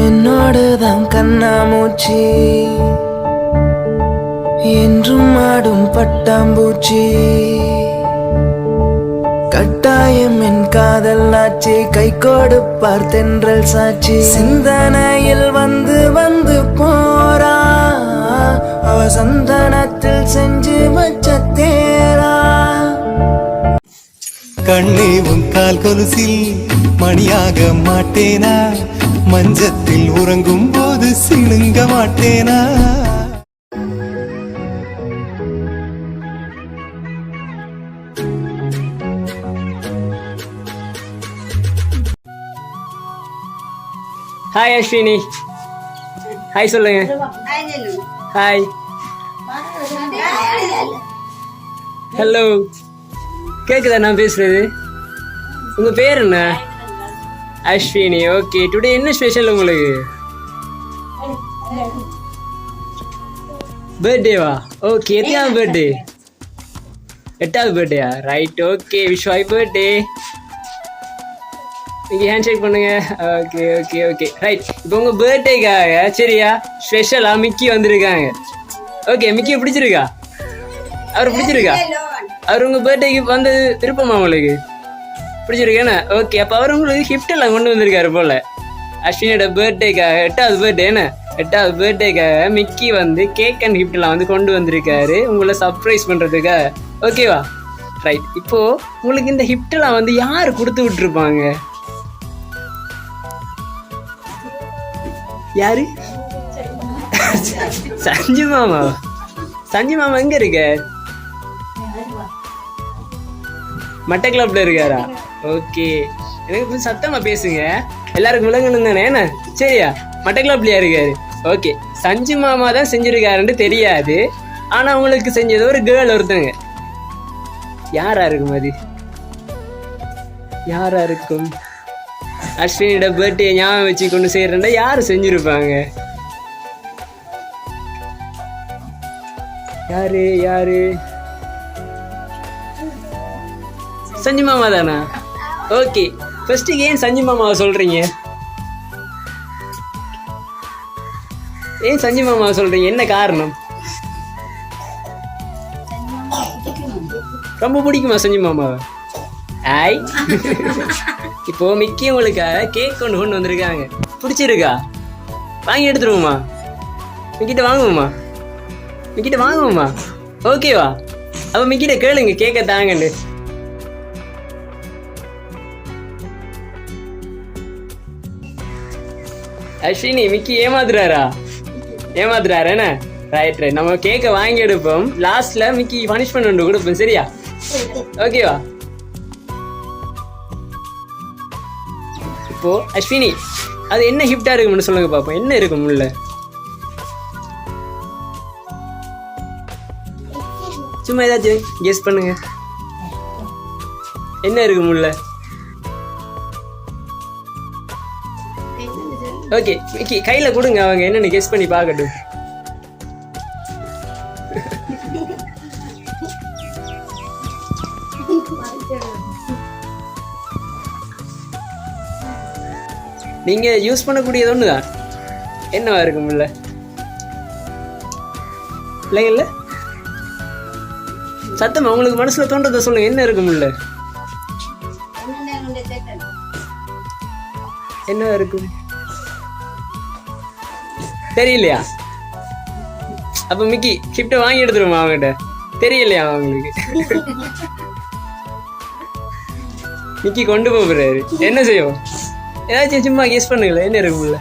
என்னோடுதான் கண்ணாமூச்சி என்றும் ஆடும் பட்டாம்பூச்சி கட்டாயம் என் காதல் ஆட்சி கை கொடுப்பார் தென்றல் சாட்சி சிந்தனையில் வந்து வந்து போரா அவ சந்தனத்தில் செஞ்சு வச்ச தேரா கண்ணே உன் கால் கொலுசில் மணியாக மாட்டேனா மஞ்சத்தில் உறங்கும் போது சிணுங்க மாட்டேனா ஹாய் அஸ்வினி ஹாய் சொல்லுங்க ஹாய் ஹலோ கேக்குதா நான் பேசுறது உங்க பேர் என்ன அஸ்வினி ஓகே டுடே என்ன ஸ்பெஷல் உங்களுக்கு பர்த்டேவா ஓகே எத்தனாவது பர்த்டே 8வது பர்த்டேயா right okay wish happy birthday நீங்க ஹேண்ட் ஷேக் பண்ணுங்க ஓகே ஓகே ஓகே ரைட் இப்போ உங்க பர்த்டேக்காக சரியா ஸ்பெஷலா மிக்கி வந்திருக்காங்க ஓகே மிக்கி பிடிச்சிருக்கா அவர் பிடிச்சிருக்கா அவர் உங்க பர்த்டேக்கு வந்து விருப்பமா உங்களுக்கு பிடிச்சிருக்கேண்ணா ஓகே அப்போ அவர் உங்களுக்கு கிஃப்ட் எல்லாம் கொண்டு வந்திருக்காரு போல அஸ்வினியோட பர்த்டேக்காக 8வது பர்த்டே என்ன 8வது பர்த்டேக்காக மிக்கி வந்து கேக் அண்ட் கிஃப்ட் எல்லாம் வந்து கொண்டு வந்திருக்காரு உங்களை சர்ப்ரைஸ் பண்றதுக்காக ஓகேவா ரைட் இப்போ உங்களுக்கு இந்த கிஃப்ட் எல்லாம் வந்து யாரு கொடுத்து விட்டுருப்பாங்க யாரு சஞ்சு மாமா சஞ்சு மாமா எங்க இருக்க மட்ட கிளப்ல இருக்காரா ஓகே எனக்கு கொஞ்சம் சத்தமா பேசுங்க எல்லாருக்கும் விளங்கணும் தானே என்ன சரியா மட்ட கிளப்லயா இருக்காரு ஓகே சஞ்சு மாமா தான் செஞ்சிருக்காருன்னு தெரியாது ஆனா உங்களுக்கு செஞ்சது ஒரு கேர்ள் ஒருத்தங்க யாரா இருக்கும் அது யாரா இருக்கும் அஸ்வினியோட பர்த்டே ஞாபகம் வச்சு கொண்டு செய்யறா யாரு செஞ்சிருப்பாங்க யாரு யாரு சஞ்சு மாமா தானா ஓகே ஃபர்ஸ்ட் ஏன் சஞ்சு மாமாவை சொல்றீங்க ஏன் சஞ்சு மாமாவை சொல்றீங்க என்ன காரணம் ரொம்ப பிடிக்குமா சஞ்சு மாமாவை ஆய் இப்போ மிக்கி உங்களுக்காக கேக் கொண்டு வந்திருக்காங்க பிடிச்சிருக்கா வாங்கி எடுத்துருவோமா மிக்கிட்ட வாங்குவோமா மிக்கிட்ட வாங்குவோமா ஓகேவா அப்ப மிக்கிட்ட கேளுங்க கேக்க தாங்கன்னு அஸ்வினி மிக்கி ஏமாத்துறாரா என்ன ரைட் ரைட் நம்ம கேக்க வாங்கி எடுப்போம் லாஸ்ட்ல மிக்கி பனிஷ்மெண்ட் ஒன்று கொடுப்போம் சரியா ஓகேவா இப்போ அஸ்வினி அது என்ன கிஃப்டா இருக்கும்னு சொல்லுங்க பாப்போம் என்ன இருக்கும் உள்ள சும்மா ஏதாச்சும் கெஸ் பண்ணுங்க என்ன இருக்கும் உள்ள ஓகே மிக்கி கையில கொடுங்க அவங்க என்னன்னு கெஸ் பண்ணி பார்க்கட்டும் நீங்க யூஸ் பண்ணக்கூடியது ஒண்ணுதான் என்னவா இருக்கும் உள்ள இல்லைங்கல்ல சத்தமா உங்களுக்கு மனசுல தோன்றத சொல்லுங்க என்ன இருக்கும் உள்ள என்ன இருக்கும் தெரியலையா அப்ப மிக்கி கிஃப்ட வாங்கி எடுத்துருமா அவங்ககிட்ட தெரியலையா அவங்களுக்கு மிக்கி கொண்டு போறாரு என்ன செய்வோம் ஏதாச்சும் சும்மா கெஸ் பண்ணுங்களேன் என்ன இருக்கும் உள்ள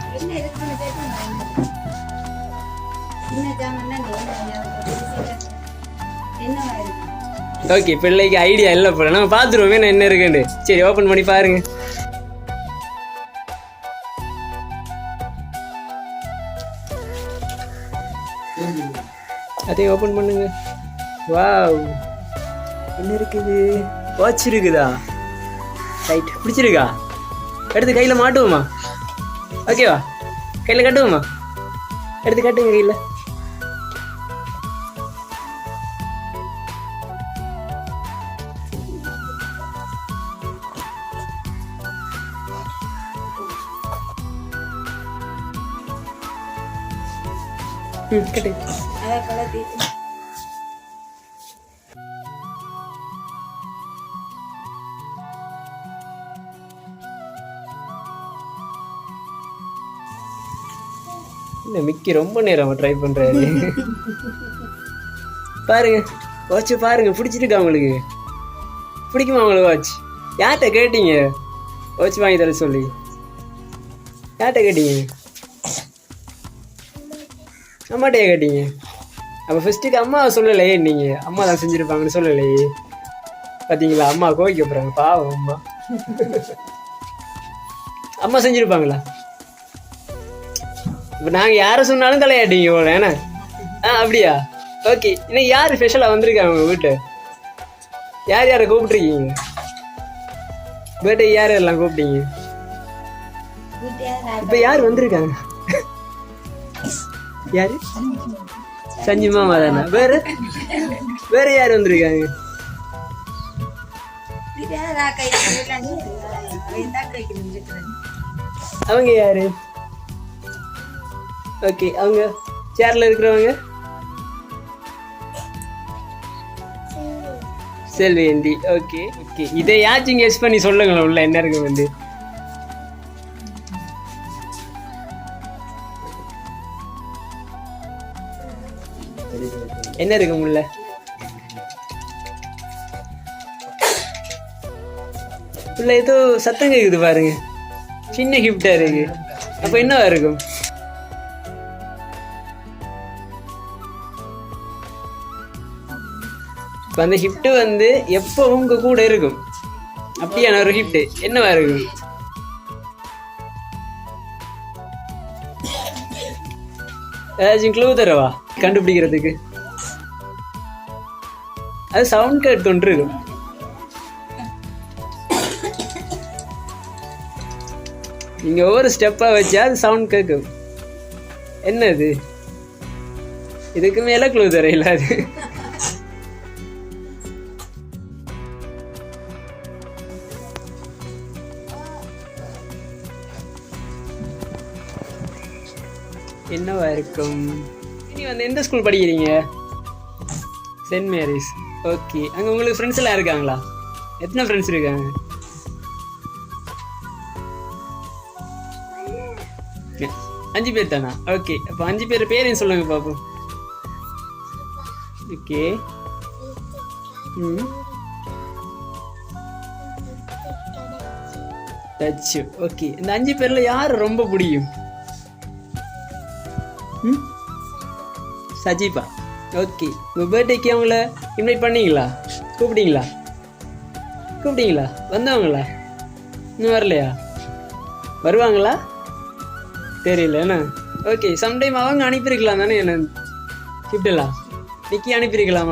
ஓகே பிள்ளைக்கு ஐடியா இல்லை போல நம்ம பார்த்துருவோம் வேணும் என்ன இருக்குன்னு சரி ஓப்பன் பண்ணி பாருங்க அதையும் ஓப்பன் பண்ணுங்க வாவ் என்ன இருக்குது வாட்ச் இருக்குதா ரைட் பிடிச்சிருக்கா எடுத்து கையில மாட்டுவோமா ஓகேவா கையில கட்டுவோமா எடுத்து கட்டுங்க கையில கட்டு. இந்த மிக்கி ரொம்ப நேரம் ட்ரை பண்றாரு. பாருங்க வாட்ச் பாருங்க, பிடிச்சிருக்கா உங்களுக்கு? பிடிக்குமா உங்களுக்கு வாட்ச்? யார்கிட்ட கேட்டீங்க வாட்ச் வாங்கி தர சொல்லி? யார்கிட்ட கேட்டீங்க? அம்மாட்டையே கேட்டீங்க? அப்போ ஃபர்ஸ்ட்டுக்கு அம்மாவை சொல்லலையே, நீங்கள் அம்மா தான் செஞ்சுருப்பாங்கன்னு சொல்லலையே. பார்த்தீங்களா, அம்மா கோவிக்க போகிறாங்க, பாவம் அம்மா. அம்மா செஞ்சுருப்பாங்களா? இப்போ நாங்கள் யாரை சொன்னாலும் தலையாட்டீங்க போல ஏன்னா. அப்படியா? ஓகே, இன்னைக்கு யார் ஸ்பெஷலாக வந்திருக்காங்க உங்கள் வீட்டை? யார் யாரை கூப்பிட்ருக்கீங்க? பர்த்டே யார் எல்லாம் கூப்பிட்டீங்க? இப்போ யார் வந்திருக்காங்க? யாரு? சஞ்சி மாமா தானே? வேற வேற யார் வந்திருக்காங்க? அவங்க யாரு? ஓகே, அவங்க சேர்ல இருக்கிறவங்க செல்வேந்தி. ஓகே ஓகே, இதையாச்சும் கெஸ் பண்ணி சொல்லுங்களேன் உள்ள என்ன இருக்கு வந்து. என்ன இருக்கு உள்ள? உள்ள ஏதோ சத்தம் கேக்குது பாருங்க, சின்ன கிஃப்டா இருக்கு. அப்ப என்னவா இருக்கும்? அந்த கிஃப்ட் வந்து எப்போ உங்க கூட இருக்கும் அப்படியான ஒரு கிஃப்ட் என்னவா இருக்கும்? ஏதாச்சும் க்ளூ தரவா கண்டுபிடிக்கிறதுக்கு? அது சவுண்ட் கேட்டு ஒன்று இருக்கும். நீங்க ஒவ்வொரு ஸ்டெப்பா வச்சா அது சவுண்ட் கேட்கும். என்னது? இதுக்கு மேல க்ளூ தரையில அது. என்னவா இருக்கும்? நீ வந்து எந்த ஸ்கூல் படிக்கிறீங்க? Send Mary's. ஓகே, அங்கே உங்களுக்கு ஃப்ரெண்ட்ஸ் எல்லாம் இருக்காங்களா? எத்தனை ஃப்ரெண்ட்ஸ் இருக்காங்க? அஞ்சு பேர் தானா? ஓகே, அப்போ 5 பேர் பேரையும் சொல்லுங்க பாப்போம். ஓகே, தச்சு. ஓகே, இந்த 5 பேர்ல யார் ரொம்ப பிடிக்கும்? சஜீபா. ஓகே, உங்கள் பர்த்டேக்கு அவங்கள இன்வைட் பண்ணீங்களா? கூப்பிட்டீங்களா? வந்தவங்களா? இன்னும் வரலையா? வருவாங்களா தெரியல என்ன. ஓகே, சம்டைம் அவங்க அனுப்பியிருக்கலாம் தானே என்ன கிஃப்டெல்லாம்? நிக்கி அனுப்பியிருக்கலாம்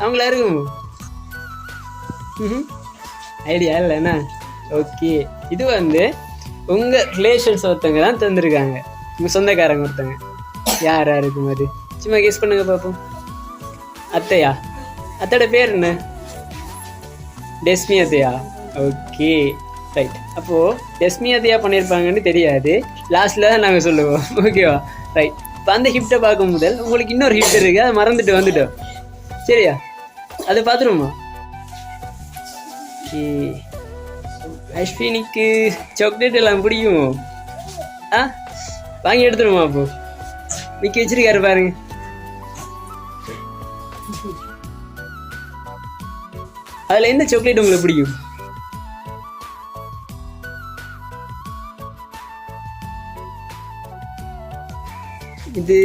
அவங்களா இருக்கும் ஐடியா இல்லை என்ன. ஓகே, இது வந்து உங்கள் ரிலேஷன்ஸ் ஒருத்தவங்க தான் தந்திருக்காங்க, உங்கள் சொந்தக்காரங்க ஒருத்தவங்க. யாரா இருக்கும் அது? சும்மா கெஸ் பண்ணுங்க பார்ப்போம். அத்தையா? அத்தையோட பேர் என்ன? டெஸ்மி அத்தையா? Okay right. அப்போது டெஸ்மி அத்தையா பண்ணியிருப்பாங்கன்னு தெரியாது, லாஸ்ட்டில் தான் நாங்கள் சொல்லுவோம். ஓகேவா? ரைட். இப்போ அந்த ஹிஃப்ட்டை பார்க்கும் முதல் உங்களுக்கு இன்னொரு ஹிஃப்ட் இருக்குது, அதை மறந்துட்டு வந்துட்டோம். சரியா? அதை பார்த்துருவோமா? ஓகே, அஸ்வினிக்கு சாக்லேட் எல்லாம் பிடிக்கும். வாங்கி எடுத்துருமா? அப்போ மிக்கி வச்சிருக்காரு பாருங்க. அதுல என்ன சாக்லேட் உங்களுக்கு பிடிக்கும்? இது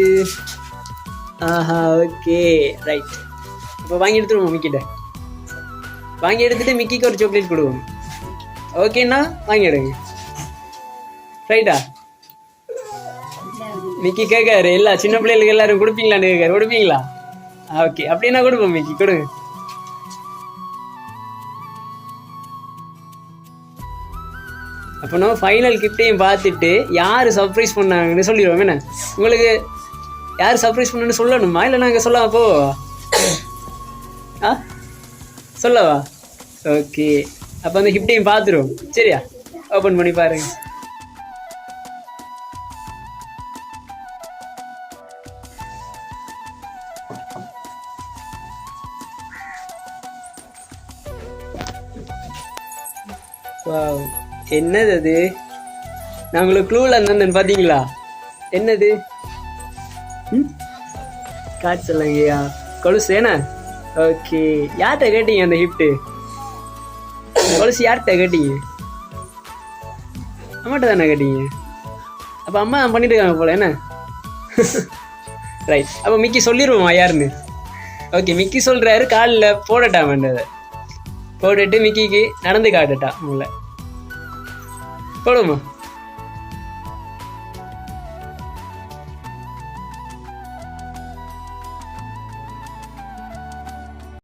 ஆஹா, ஓகே ரைட். அப்போ வாங்கி எடுத்துருவோம் மிக்கிட்ட. வாங்கி எடுத்துட்டு மிக்கிக்கு ஒரு சாக்லேட் கொடுவோம். ஓகேண்ணா, வாங்கி எடுங்க. ரைட்டா? மிக்கி கேட்காரு, எல்லா சின்ன பிள்ளைகளுக்கு எல்லாரும் கொடுப்பீங்களான்னு கேட்காரு. கொடுப்பீங்களா? ஓகே, அப்படின்னா கொடுப்போம் மிக்கி, கொடுங்க. அப்போ நம்ம ஃபைனல் கிஃப்டையும் பார்த்துட்டு யார் சர்ப்ரைஸ் பண்ணாங்கன்னு சொல்லிடுவோம். என்ன உங்களுக்கு யார் சர்ப்ரைஸ் பண்ணணும்னு சொல்லணுமா இல்லை நாங்கள் சொல்லவா? போவா? சொல்லவா? ஓகே, அப்போ அந்த கிஃப்டையும் பார்த்துருவோம். சரியா? ஓப்பன் பண்ணி பாருங்க. வாவ், என்னது அது? நான் உங்களுக்கு க்ளூல இருந்தேன் பாத்தீங்களா? என்னது? காட்சி சொல்லுங்கய்யா. கொலுசு ஏன்னா? ஓகே, யார்கிட்ட கேட்டீங்க அந்த ஹிப்ட்டு? கொலுசு யார்கிட்ட கேட்டீங்க? அம்மாட்ட தானே கேட்டீங்க? அப்போ அம்மா பண்ணிட்டு இருக்காங்க போல என்ன? ரைட், அப்போ மிக்கி சொல்லிடுவோமா யாருன்னு? ஓகே, மிக்கி சொல்றாரு காலில் போடட்டா வேண்டதை போட்டுட்டு மிக்கிக்கு நடந்து காட்டுட்டா உங்களை போடுமா?